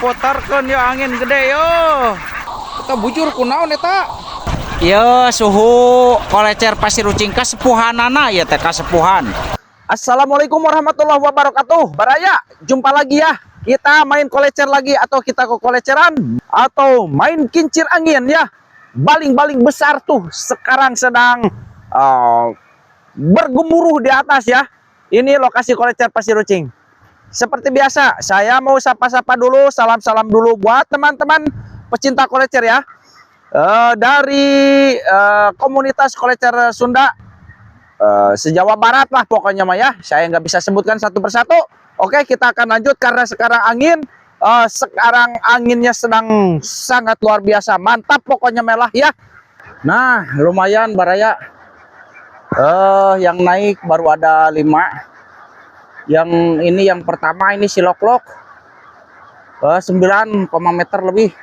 diputarkan ya angin gede yo. Kita bujur kunaon eta. Ya suhu kolecer pasir ucing kasepuhanana ya teh kasepuhan. Assalamualaikum warahmatullahi wabarakatuh. Baraya, jumpa lagi ya. Kita main kolecer lagi atau kita ke koleceran atau main kincir angin ya. Baling-baling besar tuh sekarang sedang bergemuruh di atas ya. Ini lokasi kolecer pasir ucing. Seperti biasa, saya mau sapa-sapa dulu, salam-salam dulu buat teman-teman pecinta kolecer ya. Dari komunitas kolecer Sunda se-Jawa Barat lah pokoknya mah ya. Saya nggak bisa sebutkan satu persatu. Oke, kita akan lanjut karena sekarang anginnya sedang sangat luar biasa. Mantap pokoknya melah ya. Nah, lumayan Baraya. Yang naik baru ada 5. Yang ini yang pertama ini si Loklok 9, meter lebih.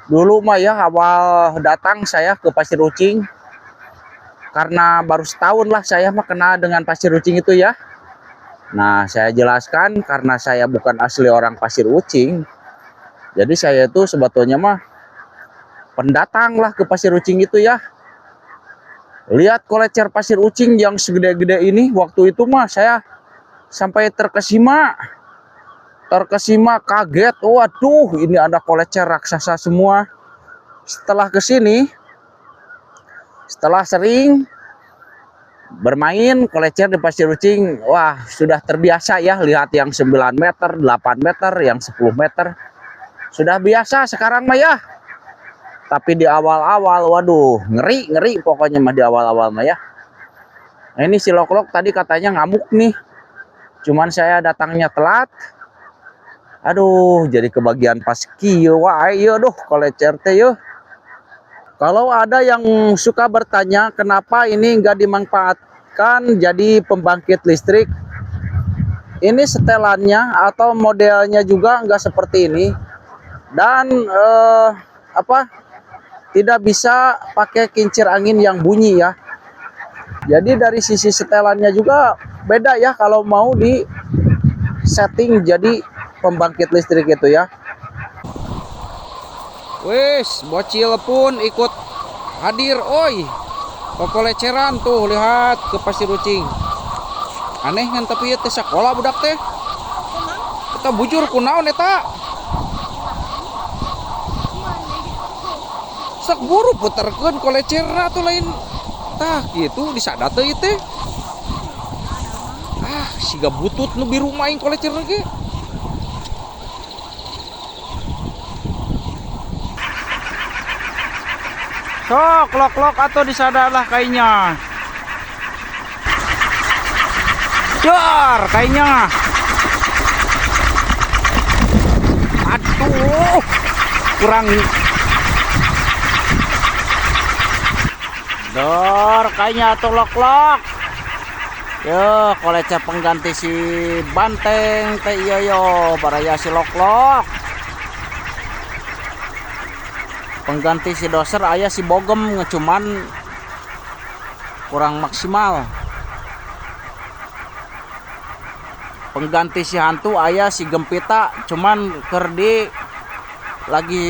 Dulu mah ya awal datang saya ke Pasir Ucing karena baru setahun lah saya mah kenal dengan Pasir Ucing itu ya. Nah, saya jelaskan karena saya bukan asli orang Pasir Ucing. Jadi saya itu sebetulnya mah pendatang lah ke Pasir Ucing itu ya. Lihat kolecer pasir ucing yang segede-gede ini, waktu itu mah saya sampai terkesima kaget. Waduh, ini ada kolecer raksasa semua. Setelah kesini, setelah sering bermain kolecer di pasir ucing, wah sudah terbiasa ya lihat yang 9 meter, 8 meter, yang 10 meter. Sudah biasa sekarang mah ya. Tapi di awal-awal, waduh, ngeri pokoknya mah di awal-awal mah ya. Nah, ini si Loklok tadi katanya ngamuk nih. Cuman saya datangnya telat. Aduh, jadi kebagian pas kieu wae yeuh kolecer teh yeuh. Kalau ada yang suka bertanya kenapa ini enggak dimanfaatkan jadi pembangkit listrik. Ini setelannya atau modelnya juga enggak seperti ini. Dan tidak bisa pakai kincir angin yang bunyi ya. Jadi dari sisi setelannya juga beda ya kalau mau di setting jadi pembangkit listrik itu ya. Wis, bocil pun ikut hadir oi. Koleceran tuh lihat ke Pasir Ucing. Aneh kan tapi teh sekolah budak teh. Kita bujur kunaon eta? Sak buru puterkeun kolecerna tuh lain tah gitu disada teh teh. Siga butut nu biru main kolecerna ge. Sok lok atau disada lah kayaknya. Dar kayaknya. Aduh, kurang. Dor kayaknya tuh Loklok. Yo, kolecer pengganti si Banteng teh iya yo, baraya si Loklok. Pengganti si Doser aya si Bogem cuman kurang maksimal. Pengganti si Hantu aya si Gempita cuman kerdi lagi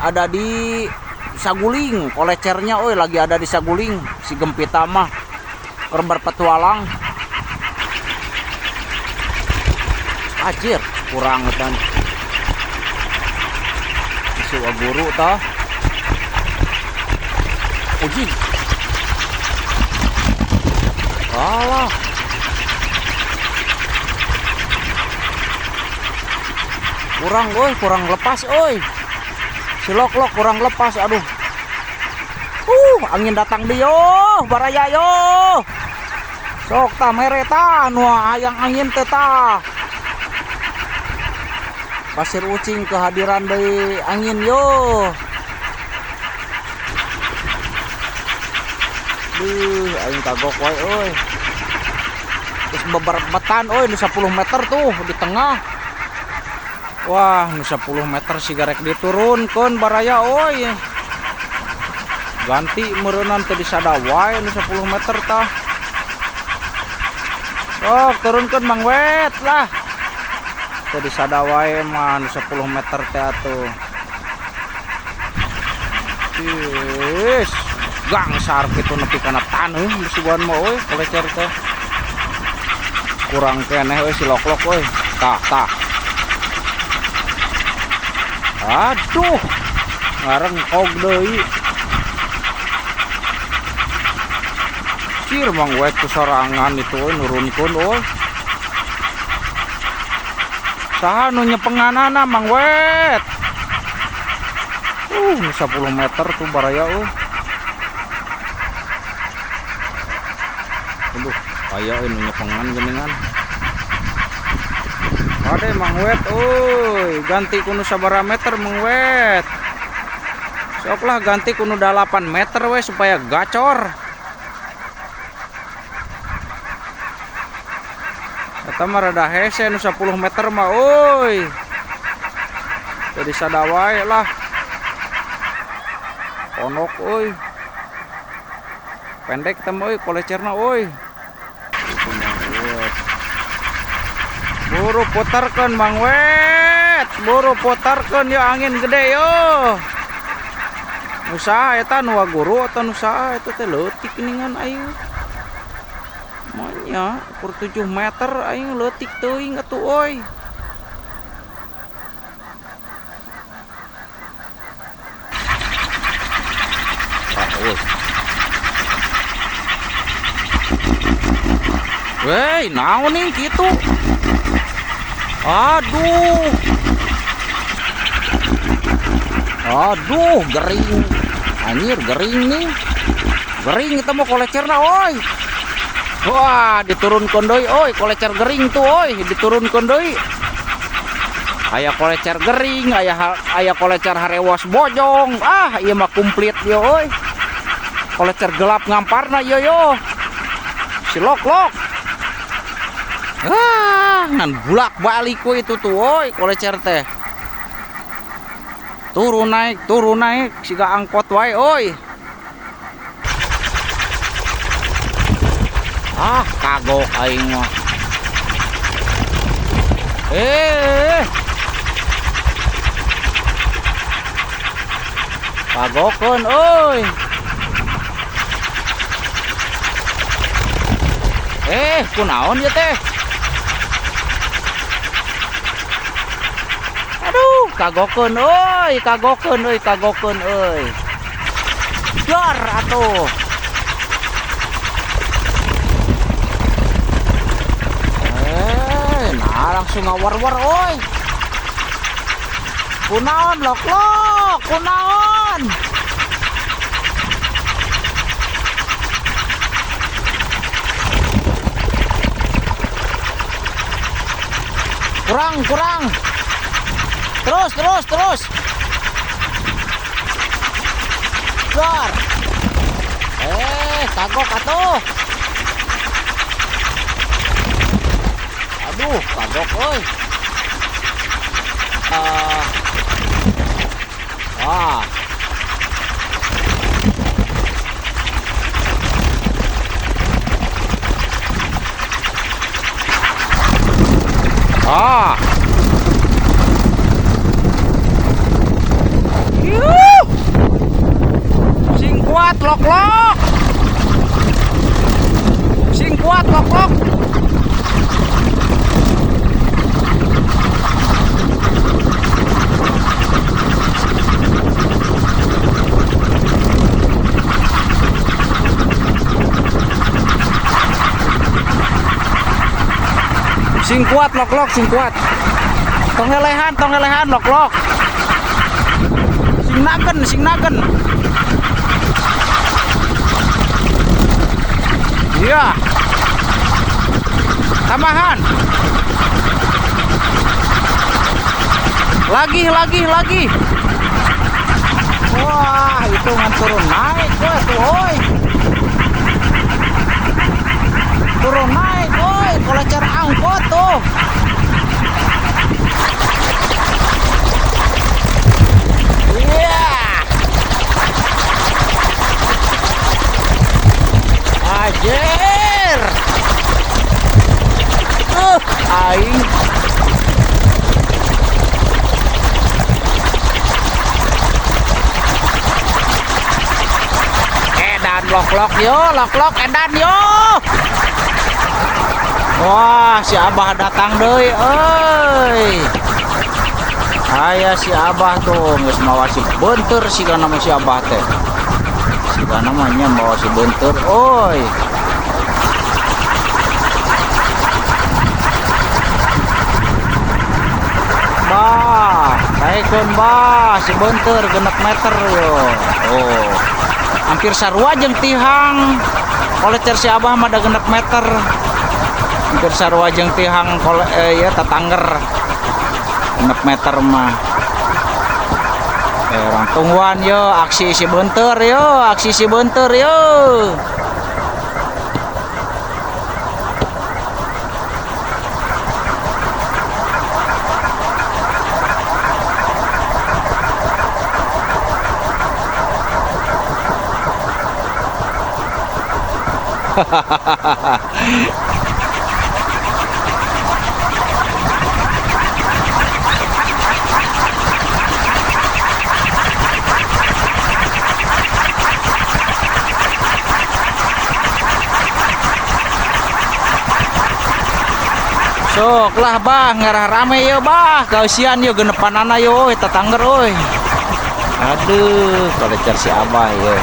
ada di Saguling, kolecernya lagi ada di Saguling si Gempita mah berpetualang. Anjir, kurang kan si guru tah. Uji. Alah. Kurang lepas Si Loklok kurang lepas, aduh. Angin datang di yo, baraya yo. Sok ta mere ta nu hayang angin teh ta. Pasir Ucing kehadiran dari angin yo. Aing kagok wae euy. Terus beberbetan nu 10 meter tuh di tengah. Wah, nu 10 meter sigarek diturunkeun baraya oi. Ganti meureunnan teh disada wae nu 10 meter tah. Sok turunkeun Mang Wet lah. Tadi sadawai man 10 meter teh atuh. Yes, gangsar gitu nepi kana taneuh musuhan mah euy kolecer teh. Kurang keneh euy si loklok euy. Tah. Aduh. Ngarengkog deui. Cir Mang Wet ku sorangan itu euy nurunkeun euy. Saha nu nyepenganana Mang Wet? 10 meter tuh baraya aduh aya ini nyepengan geuningan. Ade Mang Wet euy, ganti kuno sabaraha meter Mang Wet? Sok lah ganti kuno 8 meter we supaya gacor. Eta mah rada hese nu 10 meter mah euy. Jadi sadawai lah. Onok euy. Pendek teh euy kolecerna euy. Buru putarkeun Mang Wet. Buru putarkeun ya angin gede yo. Nu saha eta nu guru atau nu saha eta teh leutik ningan aing. Manya ukur 7 meter aing leutik teuing atuh euy. Wey, naon nih gitu? Aduh, gering. Anjir, gering nih. Gering kita mau kolecerna, oi. Wah, diturunkeun deui, oi, kolecer gering tuh, oi, diturunkeun deui. Aya kolecer gering, aya kolecer harewas bojong. Ah, ieu mah komplit yo, oi. Kolecer gelap ngamparna yo. Si loklok. Ngan bulak balik ku itu tuh, oi, kolecer teh. Turun naik, siga angkot wae, oi. Kagok aing mah. Kagokeun, oi. Kunaon ya teh? Aduh, kagokeun euy. Dar atuh. Nah langsung ngawar-war euy. Kunaon loklok, kunaon? Kurang. Terus. Dar. Kagok atuh. Aduh, kagok euy. Sing kuat loklok. Sing kuat. Tong lelehan loklok. Sing nagen. Iya. Tambahan. Lagi. Wah, itu turun naik tuh, oi. Turun naik, oi. Kolecer angkot tuh. Iya. Ajer. Aing lok yo, lok edan yo. Wah, si Abah datang deui euy. Aya si Abah tuh geus mawa si beunteur sigana mah si Abah teh. Sigana mah nya mawa si beunteur euy. Bah, taekeun bah si beunteur 6 meter yo. Oh. Hampir sarua jeung tihang. Kolecer si Abah mah da 6 meter. Hampir sarua jeung tihang ya tatangger. 6 meter mah. Orang tungguan yo, aksi si beunteur yo, aksi si beunteur yo. Sok lah bah ngarah rame yo bah kausian yo genepanana yo euy tetangger euy. Aduh kolecer si Abah yo.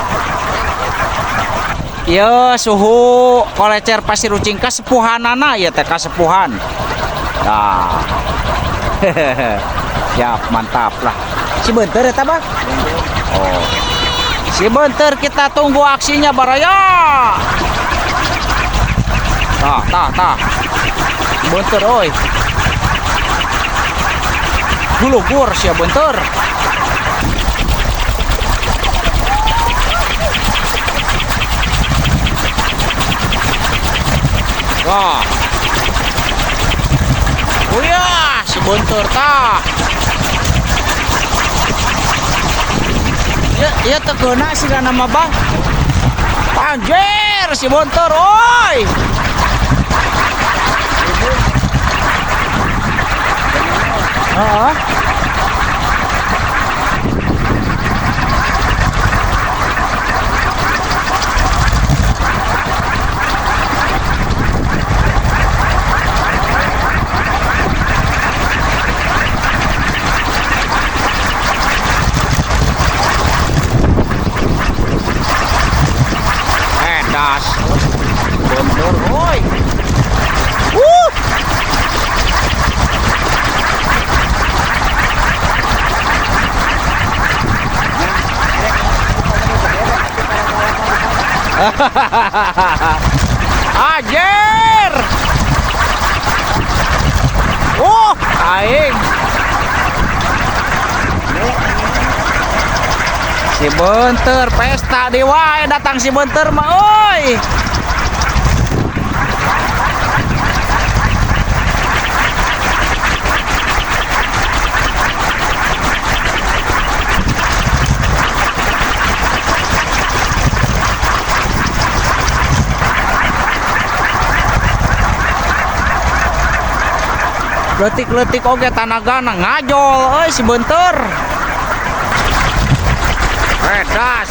Yo suhu kolecer Pasir Rucing kasepuhanana ya teh kasepuhan. Nah. Siap mantap lah. Si beunteur eta Bang. Oh. Si beunteur kita tunggu aksinya baraya. Tah. Beunteur oi. Gulugur sia beunteur. Wah. Uyah, si beunteur tah. Ya tegeuna sigana mah Bang. Anjir si beunteur oi. Heeh. Das. Beunteur oi. Ajer. Aing. Si beunteur pesta di wae datang si beunteur mah oi. Letik-letik oge tanagana ngajol euy si beunteur. Das.